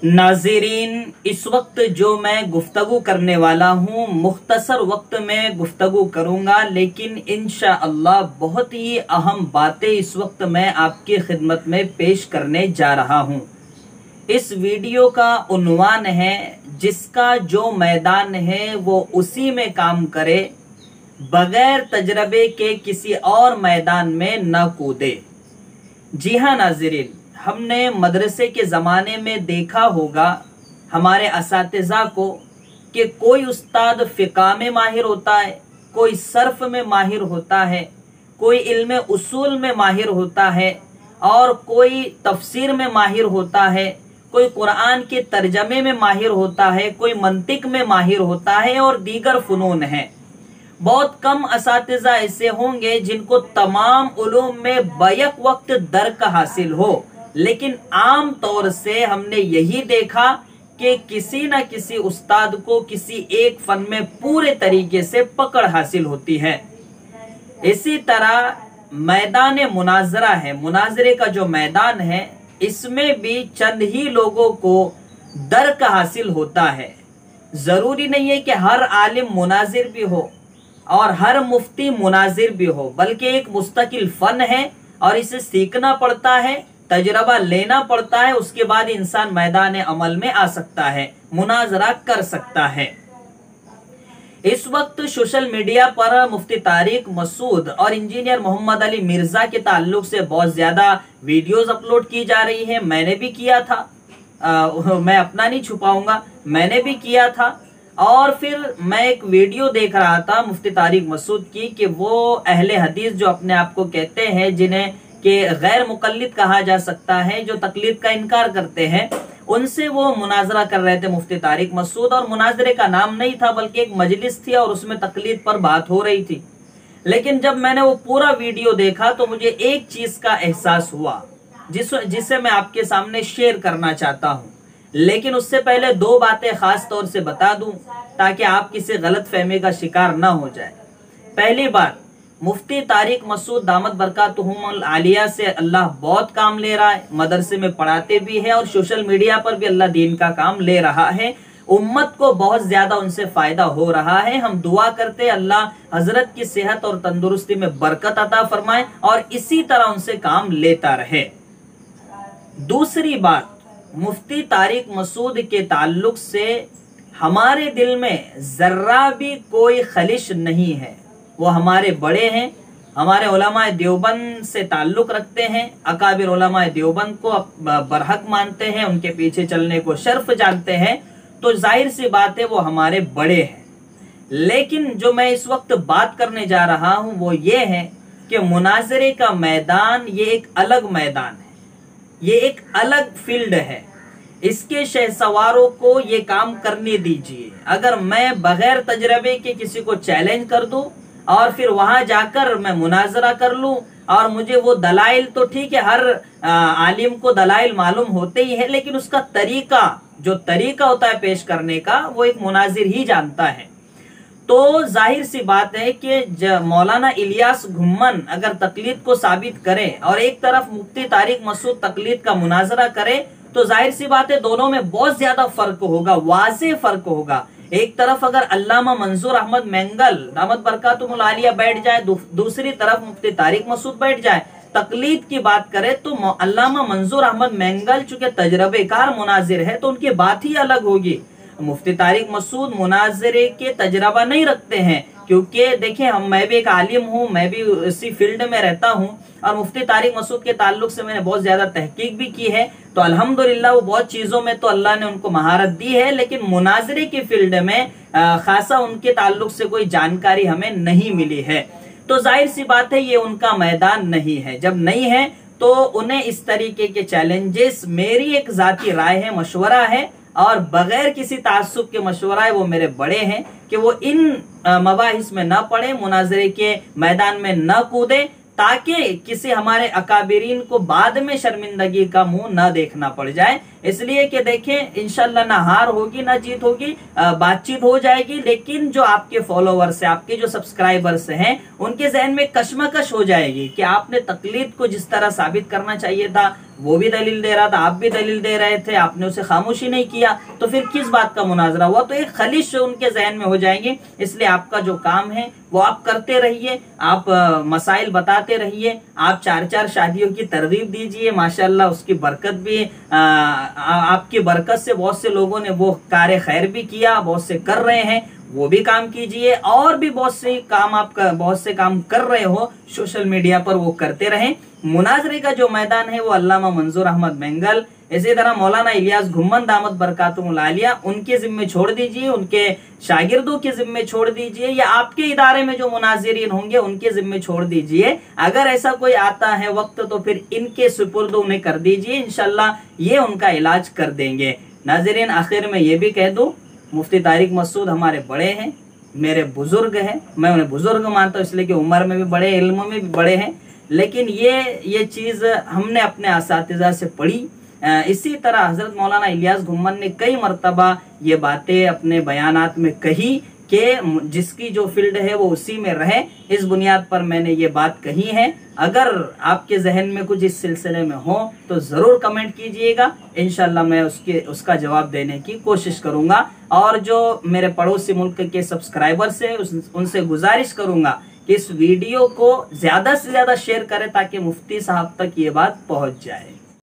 नाज़रीन, इस वक्त जो मैं गुफ्तगू करने वाला हूँ मुख्तसर वक्त में गुफ्तगू करूँगा, लेकिन इंशाअल्लाह बहुत ही अहम बातें इस वक्त मैं आपकी खिदमत में पेश करने जा रहा हूँ। इस वीडियो का उन्वान है, जिसका जो मैदान है वो उसी में काम करे, बगैर तजरबे के किसी और मैदान में न कूदे। जी हाँ नाज़रीन, हमने मदरसे के ज़माने में देखा होगा हमारे असातिज़ा को कि कोई उस्ताद फ़िक़ा में माहिर होता है, कोई सर्फ़ में माहिर होता है, कोई इल्म उसूल में माहिर होता है और कोई तफसीर में माहिर होता है, कोई कुरान के तर्जमे में माहिर होता है, कोई मंतिक में माहिर होता है और दीगर फ़नून हैं। बहुत कम असातिज़ा ऐसे होंगे जिनको तमाम उलूम में बैक वक्त दर्क हासिल हो, लेकिन आम तौर से हमने यही देखा कि किसी न किसी उस्ताद को किसी एक फन में पूरे तरीके से पकड़ हासिल होती है। इसी तरह मैदान मुनाजरा है, मुनाजरे का जो मैदान है, इसमें भी चंद ही लोगों को दर्क हासिल होता है। जरूरी नहीं है कि हर आलिम मुनाजिर भी हो और हर मुफ्ती मुनाजिर भी हो, बल्कि एक मुस्तकिल फन है और इसे सीखना पड़ता है, तजरबा लेना पड़ता है, उसके बाद इंसान मैदान अमल में आ सकता है, मुनाजरा कर सकता है। इस वक्त सोशल मीडिया पर मुफ्ती तारिक मसूद और इंजीनियर मोहम्मद अली मिर्जा के ताल्लुक से बहुत ज्यादा वीडियोस अपलोड की जा रही है। मैंने भी किया था, मैं अपना नहीं छुपाऊंगा, मैंने भी किया था। और फिर मैं एक वीडियो देख रहा था मुफ्ती तारिक मसूद की कि वो अहले हदीस जो अपने आप को कहते हैं, जिन्हें कि गैर मुकल्लिद कहा जा सकता है, जो तकलीद का इनकार करते हैं, उनसे वो मुनाजरा कर रहे थे मुफ्ती तारिक मसूद। और मुनाजरे का नाम नहीं था बल्कि एक मजलिस थी और उसमें तकलीद पर बात हो रही थी। लेकिन जब मैंने वो पूरा वीडियो देखा तो मुझे एक चीज का एहसास हुआ जिसे मैं आपके सामने शेयर करना चाहता हूँ। लेकिन उससे पहले दो बातें खास तौर से बता दूं ताकि आप किसी गलत फहमी का शिकार ना हो जाए। पहली बात, मुफ्ती तारिक मसूद दामत बरकातुहुमुल आलिया से अल्लाह बहुत काम ले रहा है, मदरसे में पढ़ाते भी है और सोशल मीडिया पर भी अल्लाह दीन का काम ले रहा है। उम्मत को बहुत ज्यादा उनसे फायदा हो रहा है। हम दुआ करते अल्लाह हजरत की सेहत और तंदुरुस्ती में बरकत अता फरमाए और इसी तरह उनसे काम लेता रहे। दूसरी बात, मुफ्ती तारिक मसूद के ताल्लुक से हमारे दिल में जर्रा भी कोई खलिश नहीं है। वो हमारे बड़े हैं, हमारे उलमाए देवबंद से ताल्लुक रखते हैं, अकाबिर उलमाए देवबंद को बरहक मानते हैं, उनके पीछे चलने को शर्फ जानते हैं, तो जाहिर सी बात है वो हमारे बड़े हैं। लेकिन जो मैं इस वक्त बात करने जा रहा हूं वो ये है कि मुनाजरे का मैदान ये एक अलग मैदान है, ये एक अलग फील्ड है। इसके शहसवारों को ये काम करने दीजिए। अगर मैं बगैर तजरबे के किसी को चैलेंज कर दूं और फिर वहां जाकर मैं मुनाजरा कर लूं और मुझे वो दलाइल, तो ठीक है, हर आलिम को दलाइल मालूम होते ही है, लेकिन उसका तरीका, जो तरीका होता है पेश करने का, वो एक मुनाजिर ही जानता है। तो जाहिर सी बात है कि मौलाना इलियास घुम्मन अगर तकलीद को साबित करें और एक तरफ मुफ्ती तारिक मसूद तकलीद का मुनाजरा करे, तो जाहिर सी बात है दोनों में बहुत ज्यादा फर्क होगा, वाज़ेह फर्क होगा। एक तरफ अगर अल्लामा मंजूर अहमद मेंगल दामत बरकातुहुमुल आलिया बैठ जाए, दूसरी तरफ मुफ्ती तारिक मसूद बैठ जाए, तकलीद की बात करें तो अल्लामा मंजूर अहमद मेंगल चूंकि तजरबेकार मुनाजिर है तो उनकी बात ही अलग होगी। मुफ्ती तारिक मसूद मुनाजरे के तजर्बा नहीं रखते हैं, क्योंकि देखिए मैं भी एक आलिम हूँ, मैं भी इसी फील्ड में रहता हूँ और मुफ्ती तारिक मसूद के ताल्लुक से मैंने बहुत ज्यादा तहकीक भी की है। तो अल्हम्दुलिल्लाह वो बहुत चीजों में तो अल्लाह ने उनको महारत दी है, लेकिन मुनाजरे की फील्ड में खासा उनके ताल्लुक से कोई जानकारी हमें नहीं मिली है। तो जाहिर सी बात है ये उनका मैदान नहीं है। जब नहीं है तो उन्हें इस तरीके के चैलेंजेस, मेरी एक जाती राय है, मशवरा है और बगैर किसी तासुब के मशवरा है, वो मेरे बड़े हैं कि वो इन मबाहिस में न पड़े, मुनाजरे के मैदान में न कूदे, ताकि किसी हमारे अकाबिरीन को बाद में शर्मिंदगी का मुंह न देखना पड़ जाए। इसलिए कि देखें इंशाल्लाह ना हार होगी ना जीत होगी, बातचीत हो जाएगी, लेकिन जो आपके फॉलोवर्स है, आपके जो सब्सक्राइबर्स हैं, उनके जहन में कशमकश हो जाएगी कि आपने तकलीद को जिस तरह साबित करना चाहिए था वो भी दलील दे रहा था, आप भी दलील दे रहे थे, आपने उसे खामोशी नहीं किया, तो फिर किस बात का मुनाजरा हुआ। तो एक खलिश उनके जहन में हो जाएंगे। इसलिए आपका जो काम है वो आप करते रहिए, आप मसाइल बताते रहिए, आप 4-4 शादियों की तरगीब दीजिए, माशाल्लाह उसकी बरकत भी आपकी बरकत से बहुत से लोगों ने वो कार्य खैर भी किया, बहुत से कर रहे हैं, वो भी काम कीजिए। और भी बहुत से काम कर रहे हो सोशल मीडिया पर, वो करते रहें। मुनाजरे का जो मैदान है वो अल्लामा मंजूर अहमद बेंगल, इसी तरह मौलाना इलियास घुम्मन दामत बरकातुहुल आलिया, उनके जिम्मे छोड़ दीजिए, उनके शागिर्दों के जिम्मे छोड़ दीजिए, या आपके इदारे में जो मुनाजिरीन होंगे उनके जिम्मे छोड़ दीजिए। अगर ऐसा कोई आता है वक्त तो फिर इनके सुपुर्द उन्हें कर दीजिए, इंशाल्लाह ये उनका इलाज कर देंगे। नाज़रीन, आखिर में ये भी कह दूं, मुफ्ती तारिक मसूद हमारे बड़े हैं, मेरे बुजुर्ग हैं, मैं उन्हें बुजुर्ग मानता हूँ इसलिए कि उम्र में भी बड़े, इल्म में भी बड़े हैं, लेकिन ये चीज़ हमने अपने असातिज़ा से पढ़ी। इसी तरह हजरत मौलाना इलियास घुम्मन ने कई मरतबा ये बातें अपने बयानात में कही कि जिसकी जो फील्ड है वो उसी में रहे। इस बुनियाद पर मैंने ये बात कही है। अगर आपके जहन में कुछ इस सिलसिले में हो तो ज़रूर कमेंट कीजिएगा, इंशाल्लाह मैं उसका जवाब देने की कोशिश करूंगा। और जो मेरे पड़ोसी मुल्क के सब्सक्राइबर्स हैं उनसे गुजारिश करूंगा कि इस वीडियो को ज़्यादा से ज़्यादा शेयर करें ताकि मुफ्ती साहब तक ये बात पहुंच जाए।